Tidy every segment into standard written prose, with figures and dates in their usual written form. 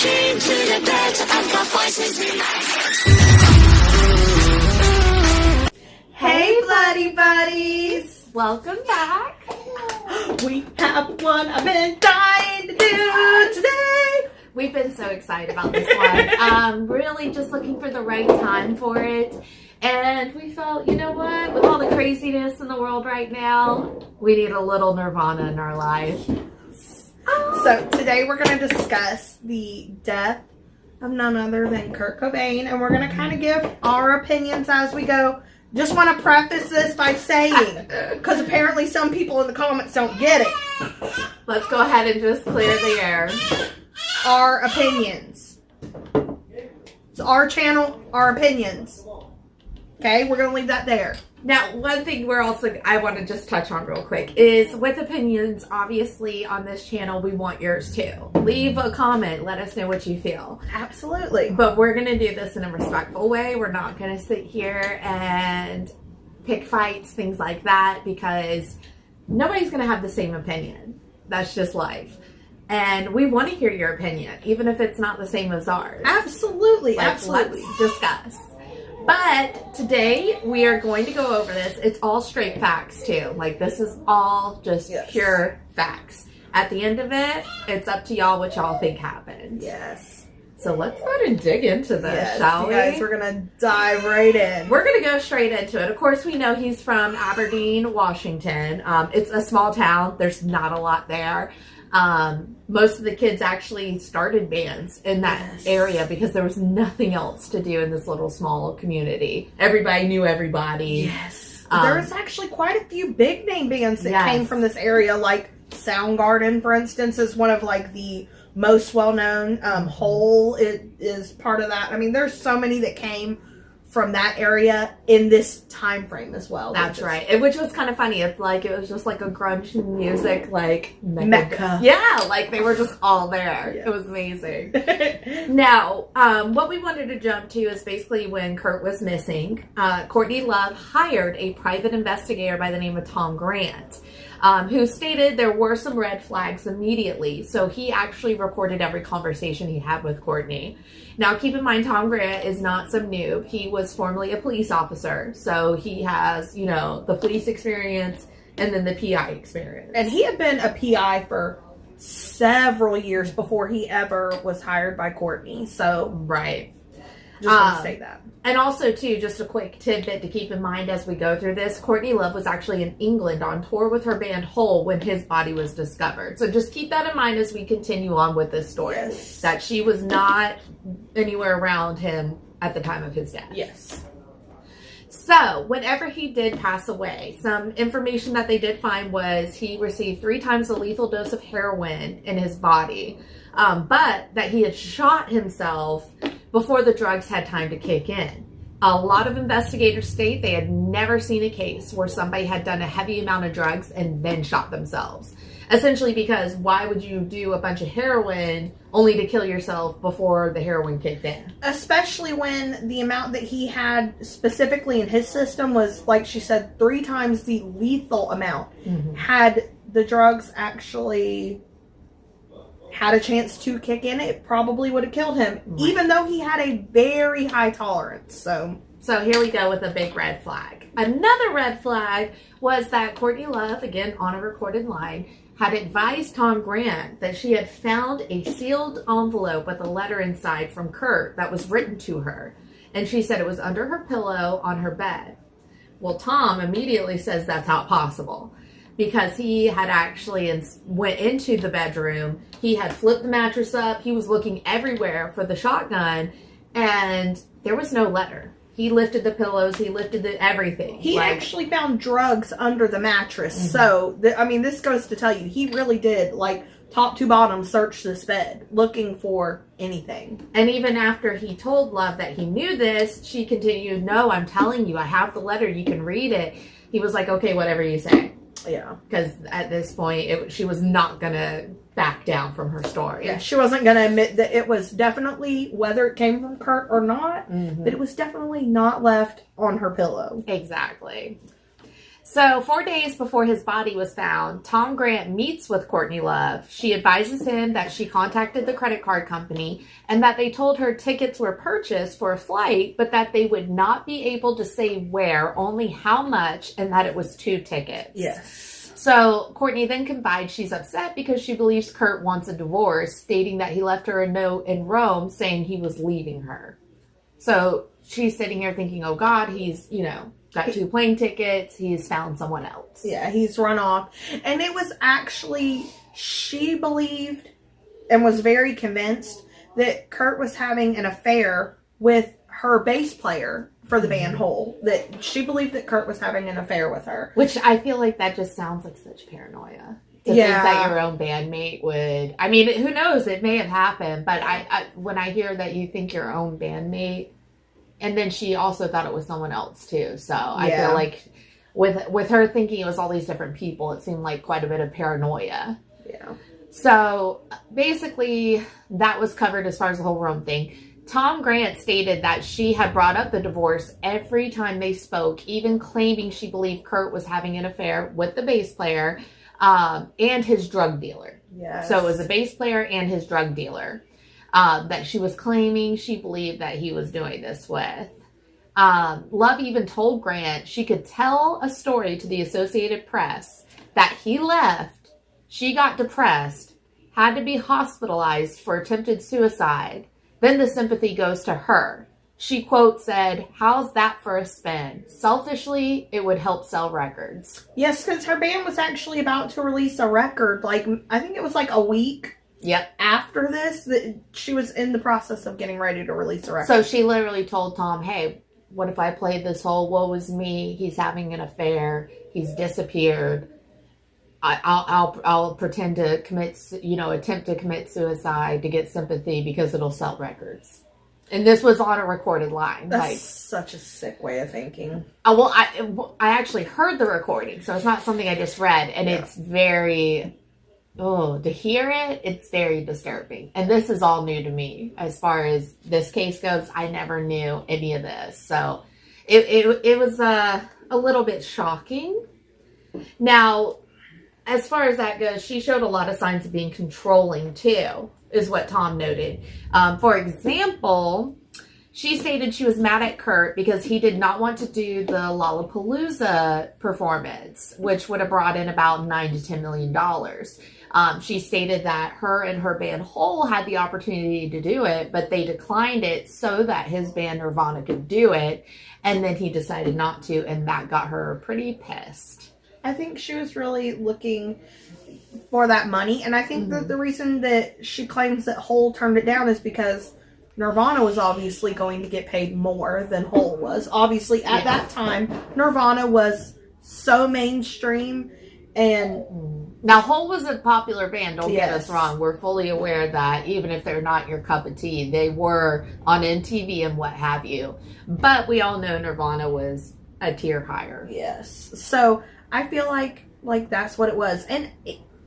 Came to the bed, I've got voices in my head. Hey, Bloody Buddies! Welcome back. We have one I've been dying to do today. We've been so excited about this one. Really just looking for the right time for it. And we felt, you know what? With all the craziness in the world right now, we need a little Nirvana in our life. So today we're going to discuss the death of none other than Kurt Cobain. And we're going to kind of give our opinions as we go. Just want to preface this by saying, because apparently some people in the comments don't get it. Let's go ahead and just clear the air. Our opinions. It's our channel, our opinions. Okay, we're going to leave that there. Now, one thing I want to just touch on real quick is with opinions, obviously on this channel, we want yours too. Leave a comment. Let us know what you feel. Absolutely. But we're going to do this in a respectful way. We're not going to sit here and pick fights, things like that, because nobody's going to have the same opinion. That's just life. And we want to hear your opinion, even if it's not the same as ours. Absolutely. Let's discuss. But today we are going to go over this. It's all straight facts too. Like, this is all just pure facts. At the end of it, it's up to y'all what y'all think happened. Yes. So let's go ahead and dig into this, shall we? Guys, we're going to dive right in. We're going to go straight into it. Of course, we know he's from Aberdeen, Washington. It's a small town. There's not a lot there. Most of the kids actually started bands in that area because there was nothing else to do in this little small community. Everybody knew everybody. Yes. There was actually quite a few big name bands that came from this area, like Soundgarden, for instance, is one of like the most well-known. Hole is part of that. I mean, there's so many that came from that area in this time frame as well. That's right. Which was kind of funny. It's like it was just like a grunge music like Mecca. Yeah, like they were just all there. Yes. It was amazing. Now, what we wanted to jump to is basically when Kurt was missing, Courtney Love hired a private investigator by the name of Tom Grant, who stated there were some red flags immediately. So he actually recorded every conversation he had with Courtney. Now, keep in mind, Tom Grant is not some noob. He was formerly a police officer. So he has, the police experience and then the PI experience. And he had been a PI for several years before he ever was hired by Courtney. So, right. Just want to say that. And also, too, just a quick tidbit to keep in mind as we go through this. Courtney Love was actually in England on tour with her band Hole when his body was discovered. So just keep that in mind as we continue on with this story. Yes. That she was not anywhere around him at the time of his death. Yes. So, whenever he did pass away, some information that they did find was he received 3 times the lethal dose of heroin in his body. But that he had shot himself before the drugs had time to kick in. A lot of investigators state they had never seen a case where somebody had done a heavy amount of drugs and then shot themselves. Essentially because why would you do a bunch of heroin only to kill yourself before the heroin kicked in? Especially when the amount that he had specifically in his system was, like she said, 3 times the lethal amount. Mm-hmm. Had the drugs actually had a chance to kick in, it probably would have killed him, even though he had a very high tolerance. So here we go with a big red flag. Another red flag was that Courtney Love, again on a recorded line, had advised Tom Grant that she had found a sealed envelope with a letter inside from Kurt that was written to her. And she said it was under her pillow on her bed. Well, Tom immediately says that's not possible, because he had actually went into the bedroom. He had flipped the mattress up. He was looking everywhere for the shotgun, and there was no letter. He lifted the pillows. He lifted everything. He actually found drugs under the mattress. Mm-hmm. So, this goes to tell you, he really did, top to bottom, search this bed, looking for anything. And even after he told Love that he knew this, she continued, no, I'm telling you, I have the letter. You can read it. He was like, okay, whatever you say. Yeah. Because at this point, she was not going to back down from her story. Yeah, she wasn't going to admit that it was definitely, whether it came from Kurt or not, that it was definitely not left on her pillow. Exactly. So 4 days before his body was found, Tom Grant meets with Courtney Love. She advises him that she contacted the credit card company and that they told her tickets were purchased for a flight, but that they would not be able to say where, only how much, and that it was 2 tickets. Yes. So Courtney then confides she's upset because she believes Kurt wants a divorce, stating that he left her a note in Rome saying he was leaving her. So she's sitting here thinking, oh God, he's, got 2 plane tickets. He's found someone else. Yeah, he's run off. And it was actually, she believed and was very convinced that Kurt was having an affair with her bass player for the band Hole. That she believed that Kurt was having an affair with her. Which I feel like that just sounds like such paranoia. To think that your own bandmate would... I mean, who knows? It may have happened. But I when I hear that you think your own bandmate... And then she also thought it was someone else too. So I feel like with her thinking it was all these different people, it seemed like quite a bit of paranoia. Yeah. So basically that was covered as far as the whole Rome thing. Tom Grant stated that she had brought up the divorce every time they spoke, even claiming she believed Kurt was having an affair with the bass player and his drug dealer. Yes. So it was the bass player and his drug dealer. That she was claiming she believed that he was doing this with. Love even told Grant she could tell a story to the Associated Press that he left, she got depressed, had to be hospitalized for attempted suicide. Then the sympathy goes to her. She, quote, said, how's that for a spin? Selfishly, it would help sell records. Yes, because her band was actually about to release a record. I think it was a week. Yep. After this, that she was in the process of getting ready to release a record. So she literally told Tom, hey, what if I played this whole woe is me, he's having an affair, he's disappeared, I'll pretend to attempt to commit suicide to get sympathy because it'll sell records. And this was on a recorded line. That's such a sick way of thinking. Well, I actually heard the recording, so it's not something I just read, and it's very... to hear it, it's very disturbing. And this is all new to me. As far as this case goes, I never knew any of this. So it was a little bit shocking. Now, as far as that goes, she showed a lot of signs of being controlling too, is what Tom noted. For example, she stated she was mad at Kurt because he did not want to do the Lollapalooza performance, which would have brought in about $9 to $10 million. She stated that her and her band Hole had the opportunity to do it, but they declined it so that his band Nirvana could do it. And then he decided not to, and that got her pretty pissed. I think she was really looking for that money. And I think that the reason that she claims that Hole turned it down is because Nirvana was obviously going to get paid more than Hole was. Obviously, at that time, Nirvana was so mainstream. And now, Hole was a popular band, don't get us wrong. We're fully aware that even if they're not your cup of tea, they were on MTV and what have you. But we all know Nirvana was a tier higher. Yes. So I feel like that's what it was. And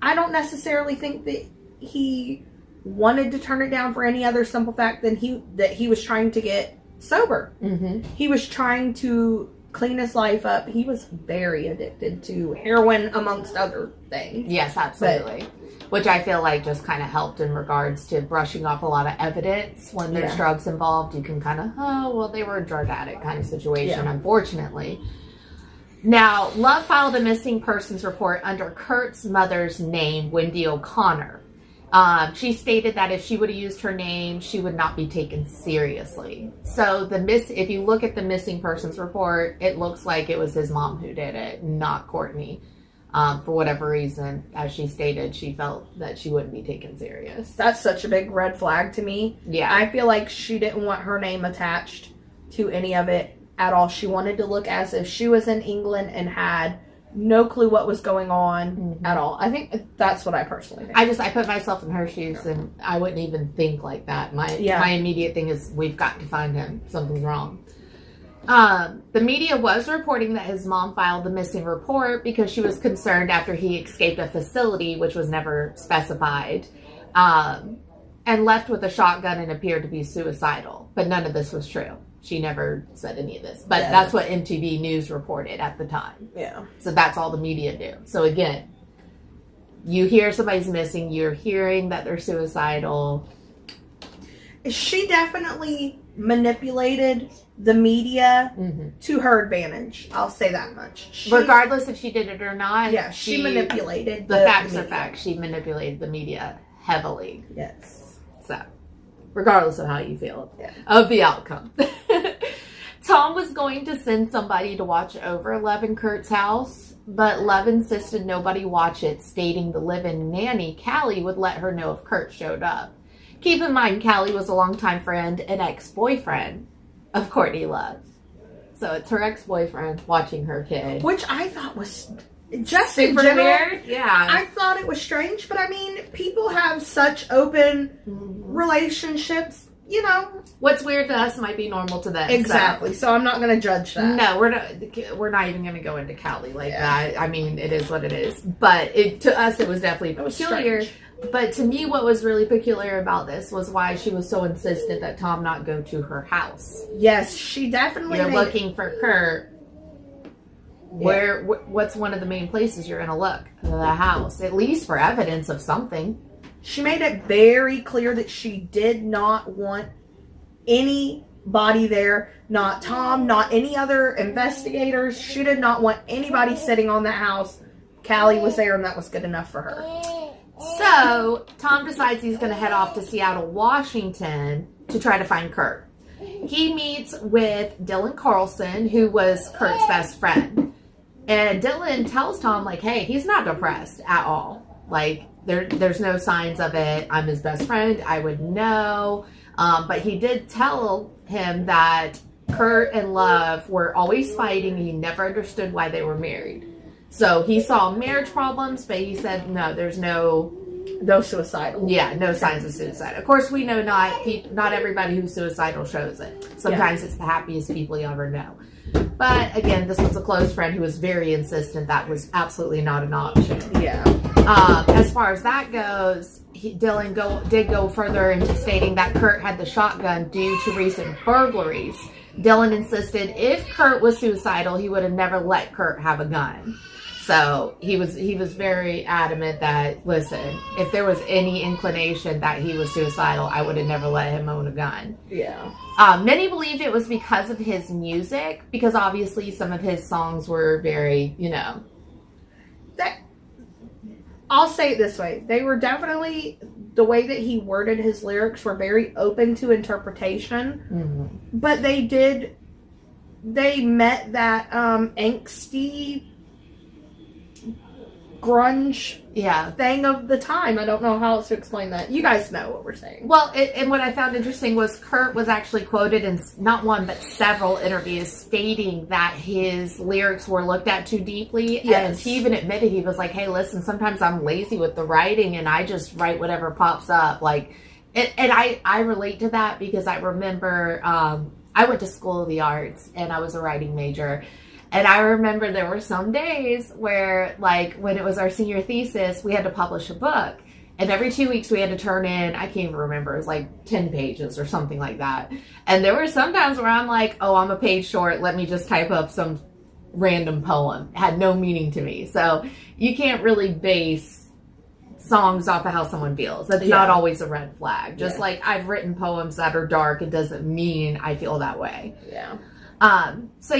I don't necessarily think that he wanted to turn it down for any other simple fact than that he was trying to get sober. Mm-hmm. He was trying to clean his life up. He was very addicted to heroin, amongst other things. Yes, absolutely. Which I feel like just kind of helped in regards to brushing off a lot of evidence. When there's drugs involved, you can kind of, they were a drug addict kind of situation, unfortunately. Now, Love filed a missing persons report under Kurt's mother's name, Wendy O'Connor. She stated that if she would have used her name, she would not be taken seriously. So if you look at the missing persons report, it looks like it was his mom who did it, not Courtney. For whatever reason, as she stated, she felt that she wouldn't be taken serious. That's such a big red flag to me. Yeah. I feel like she didn't want her name attached to any of it at all. She wanted to look as if she was in England and had no clue what was going on at all. I think that's what I personally think. I put myself in her shoes and I wouldn't even think like that. My immediate thing is, we've got to find him. Something's wrong. The media was reporting that his mom filed the missing report because she was concerned after he escaped a facility, which was never specified, and left with a shotgun and appeared to be suicidal. But none of this was true. she never said any of this. But Yeah. that's what MTV News reported at the time. Yeah. So that's all the media do. So again, you hear somebody's missing, you're hearing that they're suicidal. She definitely manipulated the media to her advantage. I'll say that much. Regardless if she did it or not. Yeah, she manipulated the facts media. are facts. She manipulated the media heavily. Yes. So, regardless of how you feel Yeah. of the outcome. Tom was going to send somebody to watch over Lev and Kurt's house, but Lev insisted nobody watch it, stating the live-in nanny, Callie, would let her know if Kurt showed up. Keep in mind, Callie was a longtime friend and ex-boyfriend of Courtney Love. So it's her ex-boyfriend watching her kid. Which I thought was just Super in general, weird? Yeah. I thought it was strange, but I mean, people have such open relationships, you know. What's weird to us might be normal to them. Exactly. So I'm not going to judge that. No, we're not even going to go into Callie like that. I mean, it is what it is. But to us, it was definitely peculiar. Strange. But to me, what was really peculiar about this was why she was so insistent that Tom not go to her house. Yes, she definitely You're made looking for Kurt. What's one of the main places you're going to look? The house, at least for evidence of something. She made it very clear that she did not want anybody there, not Tom, not any other investigators. She did not want anybody sitting on that house. Callie was there, and that was good enough for her. So, Tom decides he's going to head off to Seattle, Washington to try to find Kurt. He meets with Dylan Carlson, who was Kurt's best friend. And Dylan tells Tom, like, hey, he's not depressed at all. Like, there's no signs of it. I'm his best friend. I would know. But he did tell him that Kurt and Love were always fighting. He never understood why they were married. So he saw marriage problems, but he said, no, there's no suicidal. Yeah, no signs of suicide. Of course, we know not everybody who's suicidal shows it. Sometimes it's the happiest people you ever know. But again, this was a close friend who was very insistent that was absolutely not an option. Yeah. As far as that goes, Dylan did go further into stating that Kurt had the shotgun due to recent burglaries. Dylan insisted if Kurt was suicidal, he would have never let Kurt have a gun. So he was very adamant that, listen, if there was any inclination that he was suicidal, I would have never let him own a gun. Yeah. Many believed it was because of his music, because obviously some of his songs were very, I'll say it this way. They were definitely, the way that he worded his lyrics were very open to interpretation. Mm-hmm. But they met that angsty grunge thing of the time. I don't know how else to explain that. You guys know what we're saying. Well, and what I found interesting was Kurt was actually quoted in not one but several interviews stating that his lyrics were looked at too deeply. Yes. And he even admitted, he was like, hey, listen, sometimes I'm lazy with the writing and I just write whatever pops up. Like, and I relate to that because I remember I went to School of the Arts and I was a writing major. And I remember there were some days where, like, when it was our senior thesis, we had to publish a book. And every 2 weeks we had to turn in, I can't even remember, it was like 10 pages or something like that. And there were some times where I'm like, oh, I'm a page short. Let me just type up some random poem. It had no meaning to me. So you can't really base songs off of how someone feels. That's not always a red flag. Just like I've written poems that are dark, it doesn't mean I feel that way. Yeah. So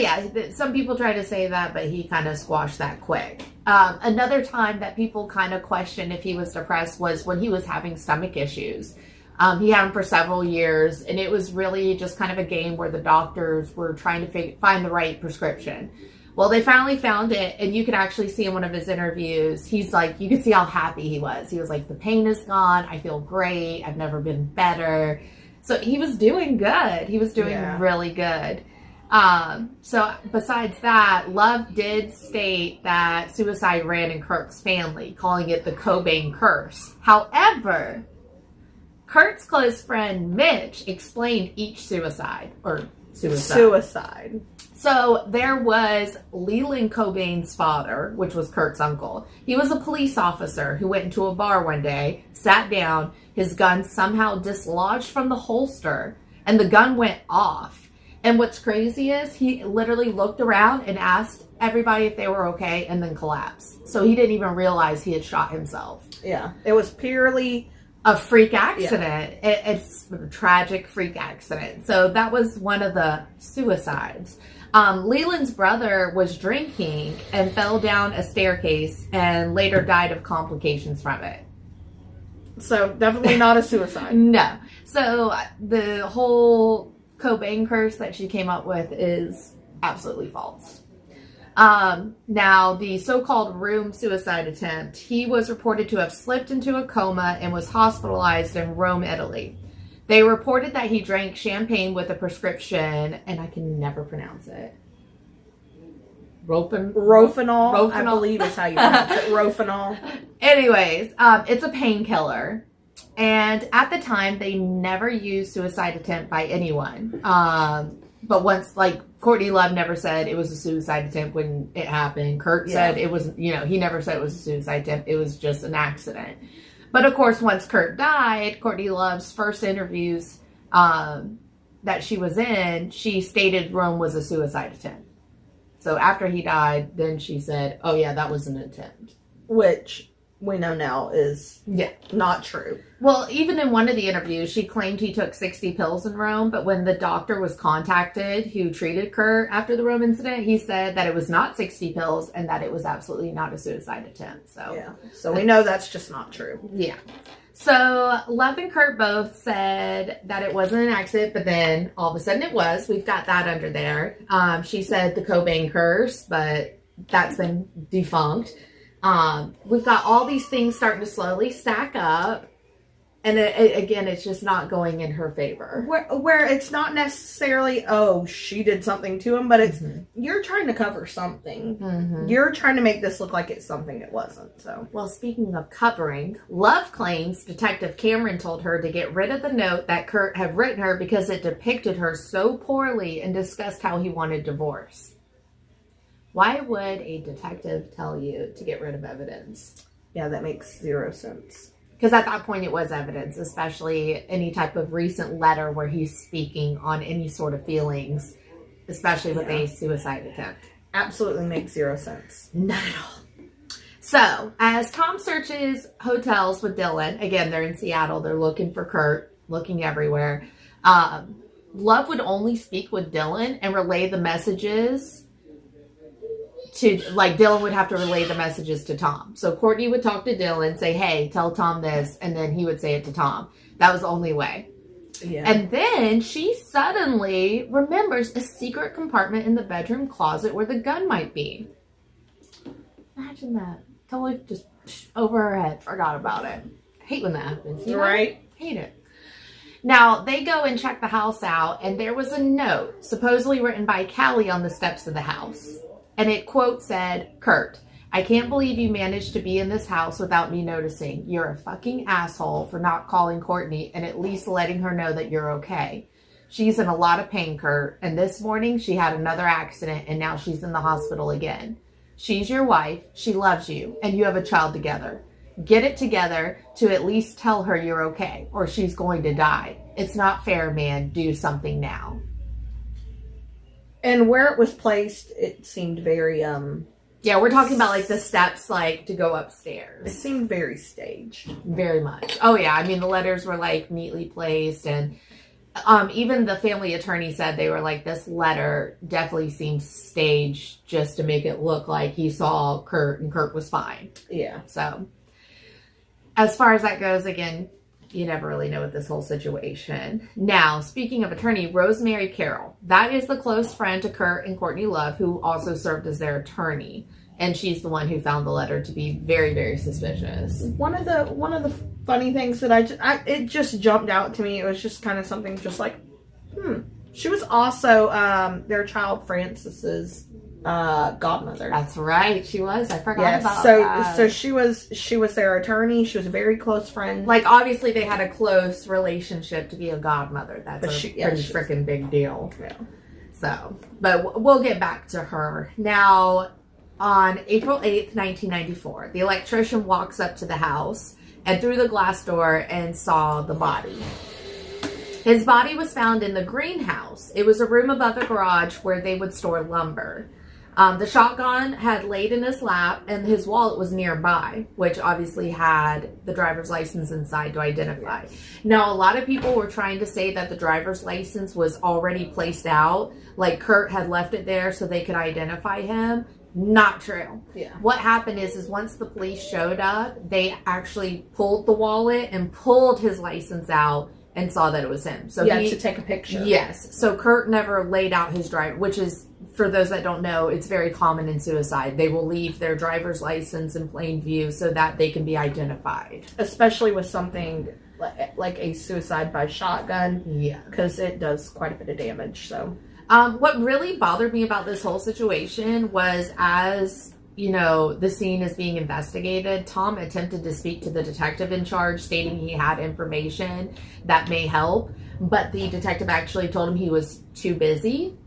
some people try to say that, but he kind of squashed that quick. Another time that people kind of questioned if he was depressed was when he was having stomach issues. He had them for several years, and it was really just kind of a game where the doctors were trying to find the right prescription. Well, they finally found it, and you could actually see in one of his interviews, he's like, you could see how happy he was. He was like, the pain is gone. I feel great. I've never been better. So he was doing good. He was doing really good. So besides that, Love did state that suicide ran in Kurt's family, calling it the Cobain curse. However, Kurt's close friend Mitch explained each suicide. So there was Leland Cobain's father, which was Kurt's uncle. He was a police officer who went into a bar one day, sat down, his gun somehow dislodged from the holster, and the gun went off. And what's crazy is he literally looked around and asked everybody if they were okay and then collapsed. So he didn't even realize he had shot himself. Yeah. It was purely a freak accident. It's a tragic freak accident. So that was one of the suicides. Leland's brother was drinking and fell down a staircase and later died of complications from it. So definitely not a suicide. No. So the whole Cobain curse that she came up with is absolutely false. Now, the so-called room suicide attempt, he was reported to have slipped into a coma and was hospitalized in Rome, Italy. They reported that he drank champagne with a prescription, and I can never pronounce it. Rofinol, I believe is how you pronounce it. Rofinol. Anyways, it's a painkiller. And at the time, they never used suicide attempt by anyone. But once, like, Courtney Love never said it was a suicide attempt when it happened. Kurt said it was, he never said it was a suicide attempt. It was just an accident. But of course, once Kurt died, Courtney Love's first interviews that she was in, she stated Rome was a suicide attempt. So after he died, then she said, oh yeah, that was an attempt. Which we know now is not true. Well, even in one of the interviews, she claimed he took 60 pills in Rome, but when the doctor was contacted who treated Kurt after the Rome incident, he said that it was not 60 pills and that it was absolutely not a suicide attempt. So we know that's just not true. Yeah. So Love and Kurt both said that it wasn't an accident, but then all of a sudden it was. We've got that under there. She said the Cobain curse, but that's been defunct. We've got all these things starting to slowly stack up. And again, it's just not going in her favor. Where it's not necessarily, oh, she did something to him, but it's, you're trying to cover something. Mm-hmm. You're trying to make this look like it's something it wasn't. So, well, speaking of covering, Love claims Detective Cameron told her to get rid of the note that Kurt had written her because it depicted her so poorly and discussed how he wanted divorce. Why would a detective tell you to get rid of evidence? Yeah, that makes zero sense. Because at that point it was evidence, especially any type of recent letter where he's speaking on any sort of feelings, especially with a suicide attempt. Absolutely makes zero sense. Not at all. So, as Tom searches hotels with Dylan, again, they're in Seattle, they're looking for Kurt, looking everywhere. Love would only speak with Dylan and relay the messages to, like, Dylan would have to relay the messages to Tom. So Courtney would talk to Dylan, say, hey, tell Tom this, and then he would say it to Tom. That was the only way. Yeah. And then she suddenly remembers a secret compartment in the bedroom closet where the gun might be. Imagine that. Totally just over her head, forgot about it. I hate when that happens. You know? Right? Hate it. Now, they go and check the house out, and there was a note, supposedly written by Callie on the steps of the house. And it, quote, said, Kurt, I can't believe you managed to be in this house without me noticing. You're a fucking asshole for not calling Courtney and at least letting her know that you're okay. She's in a lot of pain, Kurt, and this morning she had another accident and now she's in the hospital again. She's your wife, she loves you, and you have a child together. Get it together to at least tell her you're okay, or she's going to die. It's not fair, man. Do something now. And where it was placed, it seemed very, yeah, we're talking about, like, the steps, like, to go upstairs. It seemed very staged. Very much. Oh, yeah. I mean, the letters were, like, neatly placed. And even the family attorney said they were like, this letter definitely seems staged just to make it look like he saw Kurt and Kurt was fine. Yeah. So, as far as that goes, again, you never really know with this whole situation. Now, speaking of attorney, Rosemary Carroll. That is the close friend to Kurt and Courtney Love, who also served as their attorney. And she's the one who found the letter to be very, very suspicious. One of the funny things that it just jumped out to me. It was just kind of something just like, She was also their child Francis's godmother. That's right, she was. I forgot about that. So she was their attorney. She was a very close friend. Like, obviously they had a close relationship to be a godmother. That's pretty freaking big deal. Yeah. So, but we'll get back to her. Now, on April 8th, 1994, the electrician walks up to the house and through the glass door and saw the body. His body was found in the greenhouse. It was a room above a garage where they would store lumber. The shotgun had laid in his lap, and his wallet was nearby, which obviously had the driver's license inside to identify. Now, a lot of people were trying to say that the driver's license was already placed out, like Kurt had left it there so they could identify him. Not true. Yeah. What happened is once the police showed up, they actually pulled the wallet and pulled his license out and saw that it was him. So he had to take a picture. Yes. So Kurt never laid out his driver, which is, for those that don't know, it's very common in suicide. They will leave their driver's license in plain view so that they can be identified. Especially with something like a suicide by shotgun. Yeah. Because it does quite a bit of damage, so... What really bothered me about this whole situation was, as you know, the scene is being investigated, Tom attempted to speak to the detective in charge, stating he had information that may help, but the detective actually told him he was too busy.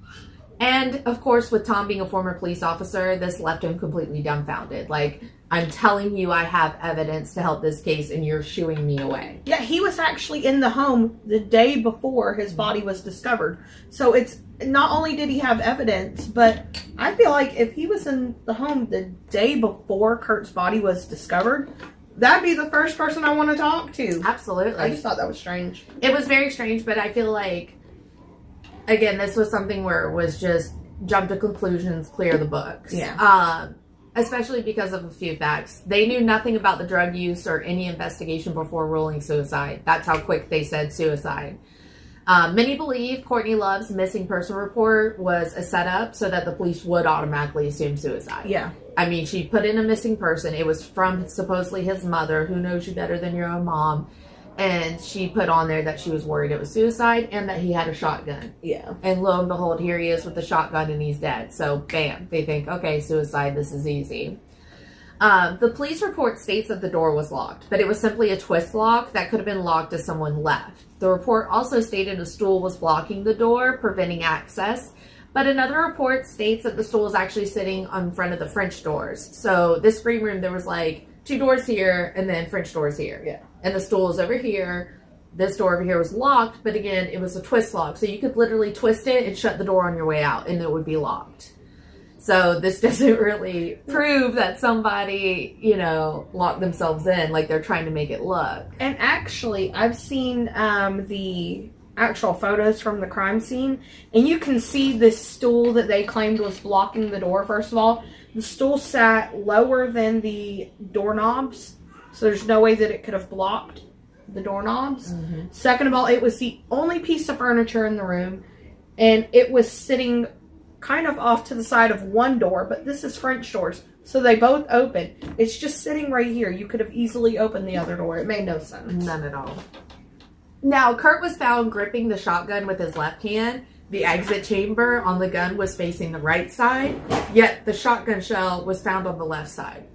And of course, with Tom being a former police officer, this left him completely dumbfounded. Like, I'm telling you I have evidence to help this case and you're shooing me away. Yeah, he was actually in the home the day before his body was discovered. So it's not only did he have evidence, but I feel like if he was in the home the day before Kurt's body was discovered, that'd be the first person I want to talk to. Absolutely. I just thought that was strange. It was very strange, but I feel like, again, this was something where it was just jump to conclusions, clear the books. Yeah. Especially because of a few facts. They knew nothing about the drug use or any investigation before ruling suicide. That's how quick they said suicide. Many believe Courtney Love's missing person report was a setup so that the police would automatically assume suicide. Yeah. I mean, she put in a missing person. It was from supposedly his mother, who knows you better than your own mom. And she put on there that she was worried it was suicide and that he had a shotgun. Yeah. And lo and behold, here he is with the shotgun and he's dead. So, bam. They think, okay, suicide, this is easy. The police report states that the door was locked, but it was simply a twist lock that could have been locked as someone left. The report also stated a stool was blocking the door, preventing access. But another report states that the stool was actually sitting in front of the French doors. So, this screen room, there was like 2 doors here and then French doors here. Yeah. And the stool is over here. This door over here was locked, but again, it was a twist lock. So you could literally twist it and shut the door on your way out and it would be locked. So this doesn't really prove that somebody, you know, locked themselves in like they're trying to make it look. And actually, I've seen the actual photos from the crime scene, and you can see this stool that they claimed was blocking the door. First of all, the stool sat lower than the doorknobs, so there's no way that it could have blocked the doorknobs. Mm-hmm. Second of all, it was the only piece of furniture in the room, and it was sitting kind of off to the side of one door, but this is French doors, so they both open. It's just sitting right here. You could have easily opened the other door. It made no sense. None at all. Now, Kurt was found gripping the shotgun with his left hand. The exit chamber on the gun was facing the right side, yet the shotgun shell was found on the left side.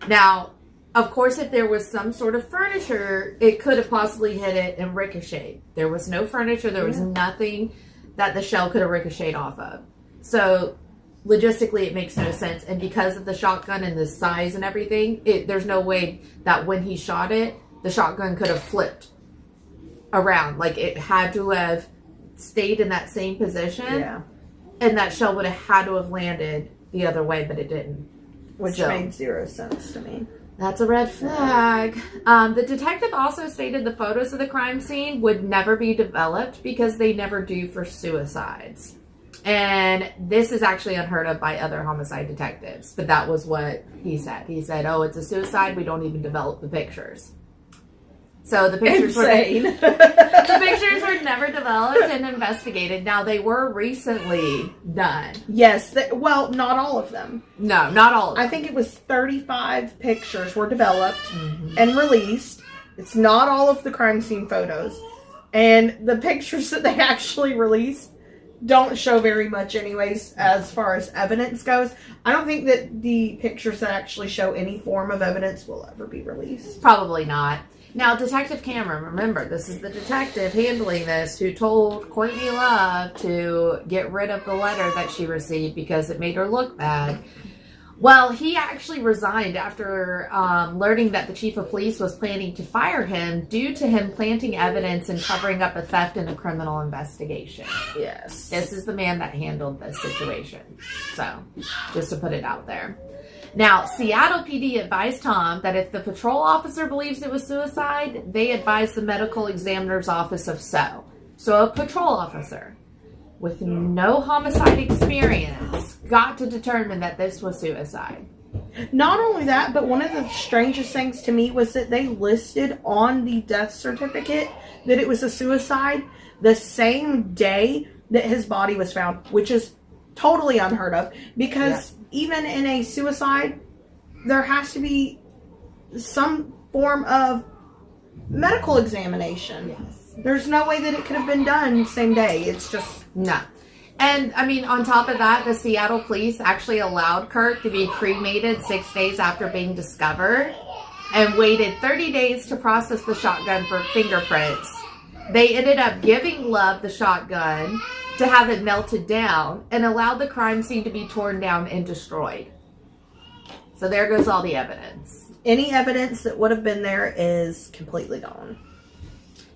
Now, of course, if there was some sort of furniture, it could have possibly hit it and ricocheted. There was no furniture. There was nothing that the shell could have ricocheted off of. So, logistically, it makes no sense. And because of the shotgun and the size and everything, there's no way that when he shot it, the shotgun could have flipped around. Like, it had to have stayed in that same position. Yeah. And that shell would have had to have landed the other way, but it didn't. Which made zero sense to me. That's a red flag. The detective also stated the photos of the crime scene would never be developed because they never do for suicides. And this is actually unheard of by other homicide detectives. But that was what he said. He said, oh, it's a suicide. We don't even develop the pictures. So the pictures were never developed and investigated. Now, they were recently done. Yes. Well, not all of them. No, not all of them. I think it was 35 pictures were developed and released. It's not all of the crime scene photos. And the pictures that they actually released don't show very much anyways as far as evidence goes. I don't think that the pictures that actually show any form of evidence will ever be released. Probably not. Now, Detective Cameron, remember, this is the detective handling this who told Courtney Love to get rid of the letter that she received because it made her look bad. Well, he actually resigned after learning that the chief of police was planning to fire him due to him planting evidence and covering up a theft in a criminal investigation. Yes. This is the man that handled this situation. So, just to put it out there. Now, Seattle PD advised Tom that if the patrol officer believes it was suicide, they advised the medical examiner's office of so. So, a patrol officer with no homicide experience got to determine that this was suicide. Not only that, but one of the strangest things to me was that they listed on the death certificate that it was a suicide the same day that his body was found, which is totally unheard of, because even in a suicide, there has to be some form of medical examination. Yes. There's no way that it could have been done the same day. It's just... No. And, I mean, on top of that, the Seattle police actually allowed Kurt to be cremated 6 days after being discovered and waited 30 days to process the shotgun for fingerprints. They ended up giving Love the shotgun to have it melted down and allowed the crime scene to be torn down and destroyed. So there goes all the evidence. Any evidence that would have been there is completely gone.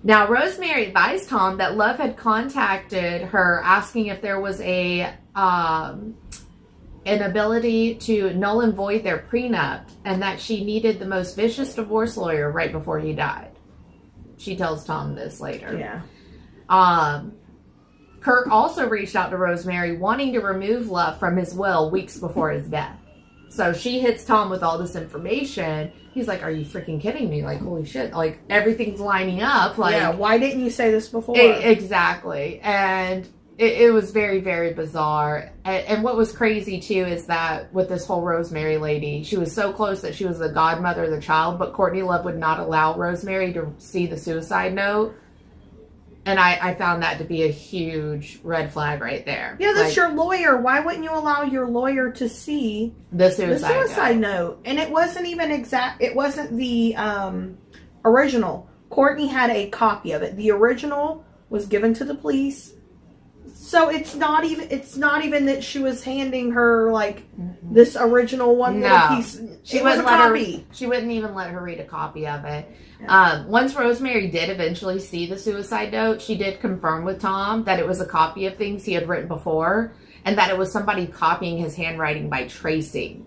Now, Rosemary advised Tom that Love had contacted her asking if there was an ability to null and void their prenup and that she needed the most vicious divorce lawyer right before he died. She tells Tom this later. Yeah. Kurt also reached out to Rosemary wanting to remove Love from his will weeks before his death. So she hits Tom with all this information. He's like, are you freaking kidding me? Like, holy shit. Like, everything's lining up. Like, yeah, why didn't you say this before? Exactly. And it was very, very bizarre. And what was crazy, too, is that with this whole Rosemary lady, she was so close that she was the godmother of the child, but Courtney Love would not allow Rosemary to see the suicide note. And I found that to be a huge red flag right there. Yeah, that's your lawyer. Why wouldn't you allow your lawyer to see the suicide note? And it wasn't even it wasn't the original. Courtney had a copy of it. The original was given to the police. So it's not even that she was handing her like this original one little piece. She wouldn't she wouldn't even let her read a copy of it. Yeah. Once Rosemary did eventually see the suicide note, she did confirm with Tom that it was a copy of things he had written before and that it was somebody copying his handwriting by tracing.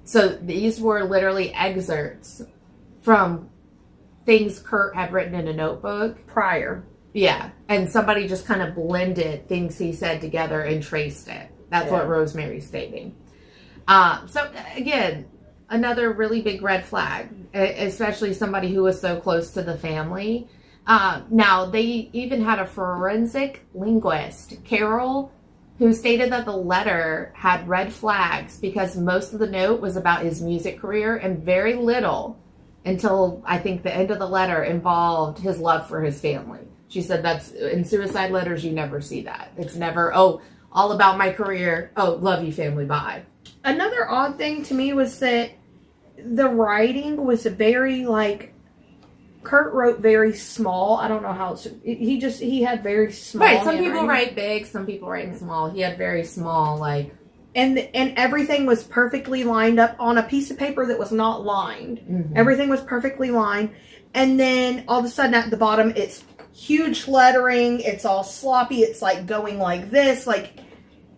So these were literally excerpts from things Kurt had written in a notebook prior. Yeah, and somebody just kind of blended things he said together and traced it. That's what Rosemary's stating. So, again, another really big red flag, especially somebody who was so close to the family. Now, they even had a forensic linguist, Carol, who stated that the letter had red flags because most of the note was about his music career and very little until, I think, the end of the letter involved his love for his family. She said that's in suicide letters, you never see that. It's never, oh, all about my career. Oh, love you, family, bye. Another odd thing to me was that the writing was very, like, Kurt wrote very small. I don't know how he had very small. Right, some people write big, some people write small. He had very small, like. And everything was perfectly lined up on a piece of paper that was not lined. Mm-hmm. Everything was perfectly lined. And then all of a sudden at the bottom, it's huge lettering. It's all sloppy. It's like going like this. Like,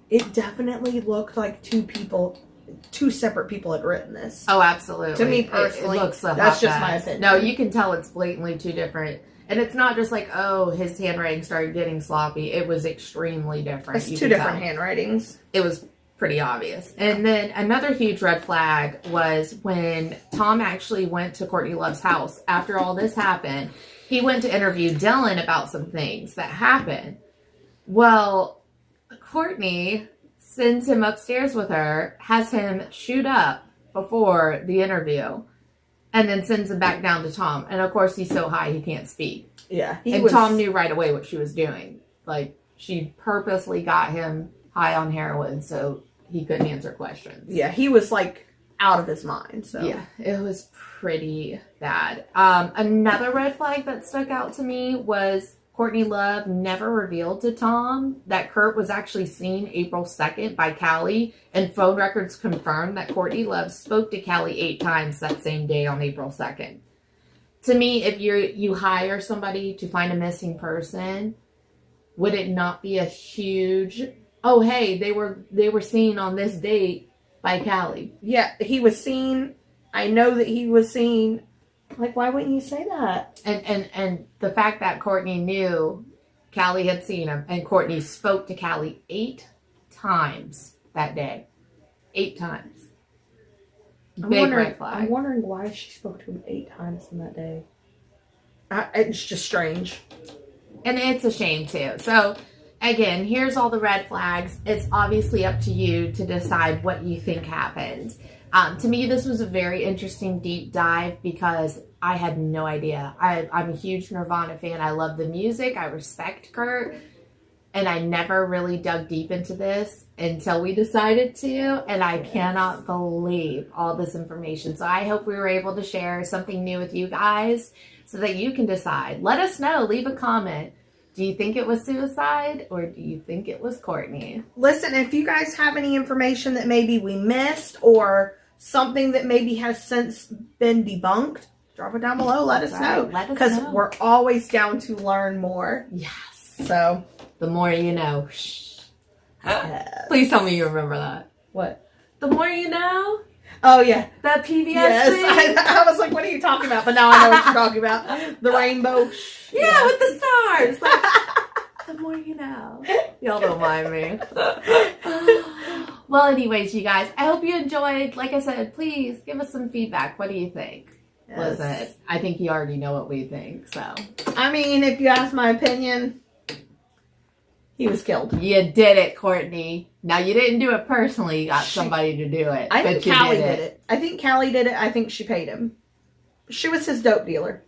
it definitely looked like two separate people had written this. Oh, absolutely. To me personally, it looks that's just my opinion. No, you can tell it's blatantly two different. And it's not just like, oh, his handwriting started getting sloppy. It was extremely different. It's two different handwritings. It was pretty obvious. And then another huge red flag was when Tom actually went to Courtney Love's house after all this happened. He went to interview Dylan about some things that happened. Well, Courtney sends him upstairs with her, has him shoot up before the interview, and then sends him back down to Tom. And of course, he's so high he can't speak. Yeah. Tom knew right away what she was doing. Like, she purposely got him high on heroin so he couldn't answer questions. Yeah, he was like out of his mind. So yeah, it was pretty bad. Another red flag that stuck out to me was Courtney Love never revealed to Tom that Kurt was actually seen April 2nd by Callie, and phone records confirmed that Courtney Love spoke to Callie 8 times that same day on April 2nd. To me, if you hire somebody to find a missing person, would it not be a huge, oh, hey, they were seen on this date by Callie? Yeah, he was seen. I know that he was seen. Like, why wouldn't you say that? And the fact that Courtney knew Callie had seen him, and Courtney spoke to Callie 8 times that day. 8 times. Big red flag. I'm wondering why she spoke to him 8 times in that day. It's just strange. And it's a shame, too. So, again, here's all the red flags. It's obviously up to you to decide what you think happened. To me, this was a very interesting deep dive because I had no idea. I'm a huge Nirvana fan. I love the music. I respect Kurt. And I never really dug deep into this until we decided to. And I cannot believe all this information. So I hope we were able to share something new with you guys so that you can decide. Let us know. Leave a comment. Do you think it was suicide or do you think it was Courtney? Listen, if you guys have any information that maybe we missed or something that maybe has since been debunked, drop it down below. Let us know. Because we're always down to learn more. Yes. So, the more you know. Shh. Yes. Please tell me you remember that. What? The more you know? Oh, yeah. That PBS thing? Yes. I was like, what are you talking about? But now I know what you're talking about. The rainbow. Yeah, with the stars. Like, the more you know. Y'all don't mind me. Well, anyways, you guys, I hope you enjoyed. Like I said, please give us some feedback. What do you think? Yes. Listen, I think you already know what we think, so. I mean, if you ask my opinion, he was killed. You did it, Courtney. Now, you didn't do it personally. You got somebody to do it. I think Callie did it. I think Callie did it. I think she paid him. She was his dope dealer.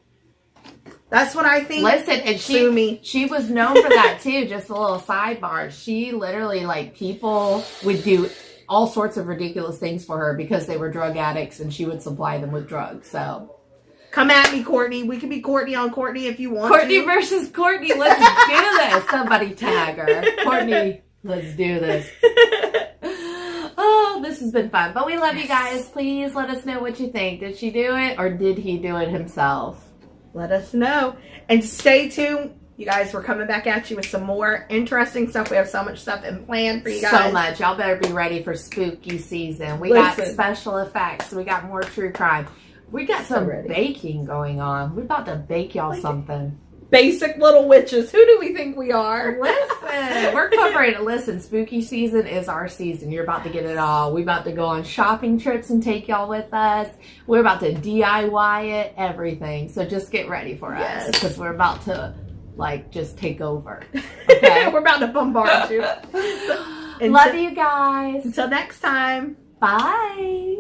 That's what I think. Listen, and Sue me. She was known for that too. Just a little sidebar. She literally, like, people would do all sorts of ridiculous things for her because they were drug addicts and she would supply them with drugs. So come at me, Courtney. We can be Courtney on Courtney if you want. Courtney versus Courtney. Let's do this. Somebody tag her. Courtney, let's do this. Oh, this has been fun. But we love you guys. Please let us know what you think. Did she do it or did he do it himself? Let us know. And stay tuned. You guys, we're coming back at you with some more interesting stuff. We have so much stuff in plan for you guys. So much. Y'all better be ready for spooky season. We got special effects. We got more true crime. We got some baking going on. We're about to bake y'all something. Basic little witches. Who do we think we are? Listen, we're covering it. Listen, spooky season is our season. You're about to get it all. We're about to go on shopping trips and take y'all with us. We're about to DIY it, everything. So just get ready for us because we're about to, like, just take over. Okay? We're about to bombard you. Love you guys. Until next time. Bye.